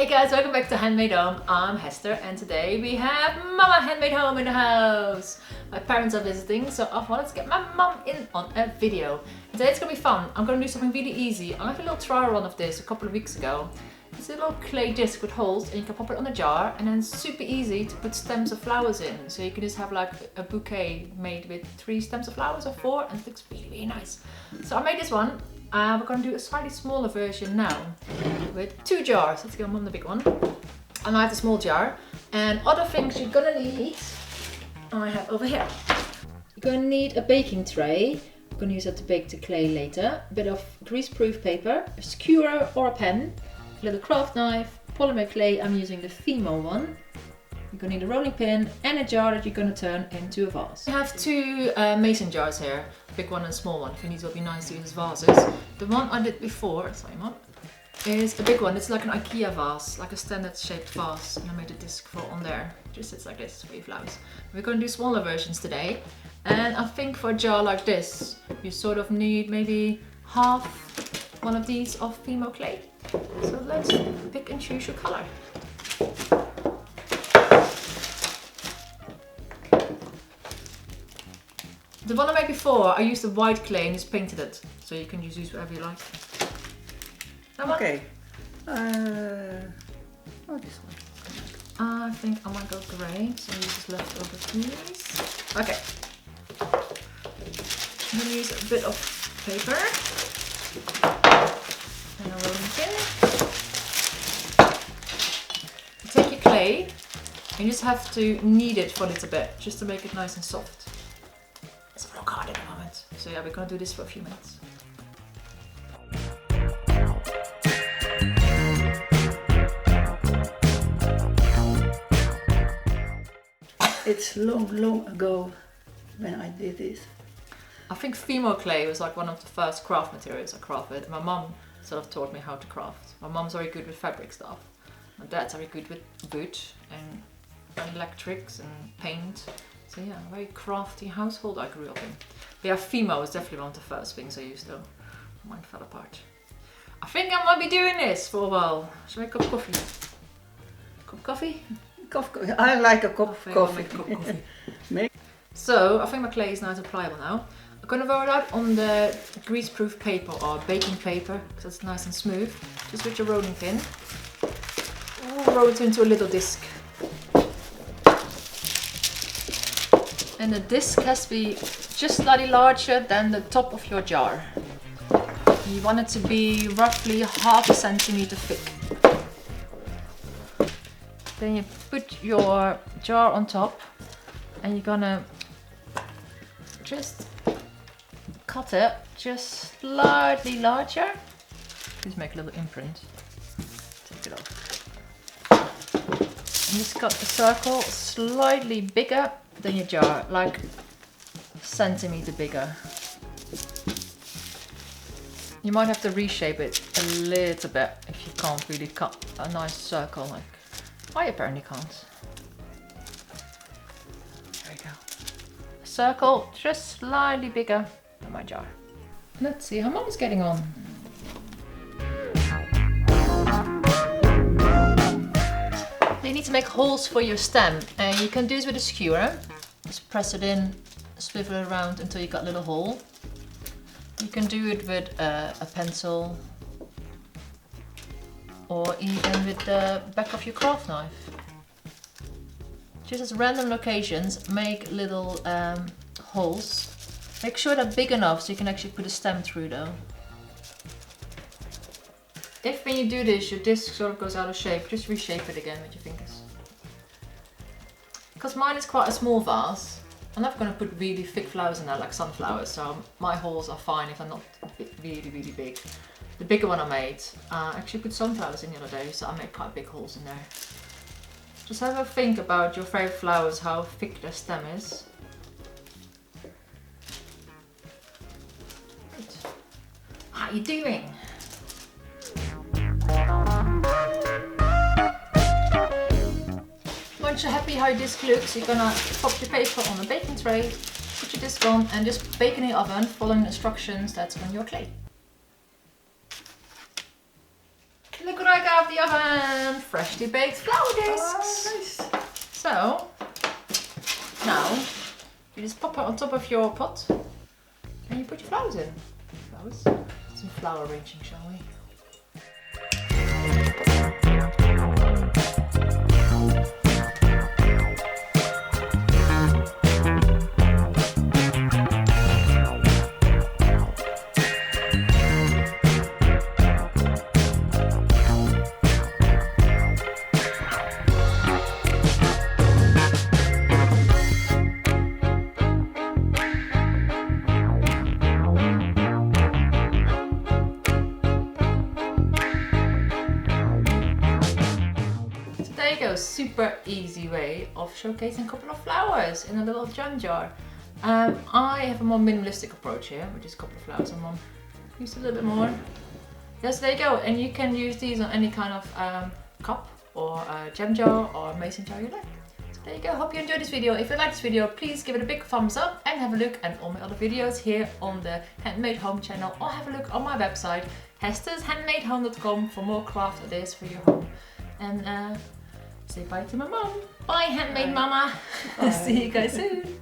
Hey guys, welcome back to Handmade Home. I'm Hester and today we have Mama Handmade Home in the house. My parents are visiting, so I wanted to get my mum in on a video. Today it's gonna be fun. I'm gonna do something really easy. I had a little trial run of this a couple of weeks ago. It's a little clay disc with holes and you can pop it on a jar, and then it's super easy to put stems of flowers in. So you can just have like a bouquet made with 3 stems of flowers or 4, and it looks really, really nice. So I made this one. We're going to do a slightly smaller version now with 2 jars. Let's go on the big one. And I have the small jar. And other things you're going to need, I have over here. You're going to need a baking tray. I'm going to use that to bake the clay later. A bit of grease-proof paper, a skewer or a pen, a little craft knife, polymer clay. I'm using the Fimo one. You're going to need a rolling pin and a jar that you're going to turn into a vase. I have 2 mason jars here, a big one and a small one. I think these will be nice to use as vases. The one I did before, sorry Mom, is a big one. It's like an IKEA vase, like a standard shaped vase, and I made a disc for on there. It just sits like this for your flowers. We're going to do smaller versions today, and I think for a jar like this, you sort of need maybe half one of these of Fimo clay. So let's pick and choose your color. The one I made before, I used the white clay and just painted it, so you can just use whatever you like. Okay. Oh, this one. I think I might go grey, so use this leftover piece. Okay. I'm going to use a bit of paper and a rolling pin. Take your clay and you just have to knead it for a little bit, just to make it nice and soft. It's a rock hard at the moment. So yeah, we're going to do this for a few minutes. It's long ago when I did this. I think Fimo clay was like one of the first craft materials I crafted. My mum sort of taught me how to craft. My mum's very good with fabric stuff. My dad's very good with wood and electrics and paint. So yeah, a very crafty household I grew up in. But yeah, Fimo was definitely one of the first things I used though. Mine fell apart. I think I might be doing this for a while. Should I make a cup of coffee? Cup of coffee? Coffee. I like a cup of I'll coffee. make a cup of coffee. Make. So I think my clay is nice and pliable now. I'm going to roll it out on the grease-proof paper or baking paper because it's nice and smooth. Just with your rolling pin. Roll it into a little disc. And the disc has to be just slightly larger than the top of your jar. You want it to be roughly ½ centimeter thick. Then you put your jar on top and you're gonna just cut it just slightly larger. Just make a little imprint. Take it off. And just cut the circle slightly bigger than your jar, like a centimeter bigger. You might have to reshape it a little bit if you can't really cut a nice circle like I apparently can't. There we go. A circle just slightly bigger than my jar. Let's see how Mum's getting on. You need to make holes for your stem, and you can do this with a skewer. Just press it in, swivel it around until you got a little hole. You can do it with a pencil or even with the back of your craft knife. Just as random locations, make little holes. Make sure they're big enough so you can actually put a stem through though. If when you do this your disc sort of goes out of shape, just reshape it again with your fingers. Because mine is quite a small vase, I'm not going to put really thick flowers in there like sunflowers, so my holes are fine if they're not really, really big. The bigger one I made, I actually put sunflowers in the other day, so I made quite big holes in there. Just have a think about your favourite flowers, how thick their stem is. Right. How are you doing? Once you're happy how your disc looks, you're gonna pop your paper on a baking tray, put your disc on and just bake in the oven following the instructions that's on your clay. look what I got out of the oven! Freshly baked flour discs! Oh, nice. So, now, you just pop it on top of your pot and you put your flowers in. Flowers? Some flower arranging, shall we? There you go, super easy way of showcasing a couple of flowers in a little jam jar. I have a more minimalistic approach here, which is a couple of flowers and Mum used a little bit more. Yes, there you go, and you can use these on any kind of cup or jam jar or mason jar you like. So there you go, hope you enjoyed this video. If you like this video, please give it a big thumbs up and have a look at all my other videos here on the Handmade Home channel, or have a look on my website hester'shandmadehome.com for more craft ideas for your home. And say bye to my mum. Bye, Handmade Mama. Bye. See you guys soon.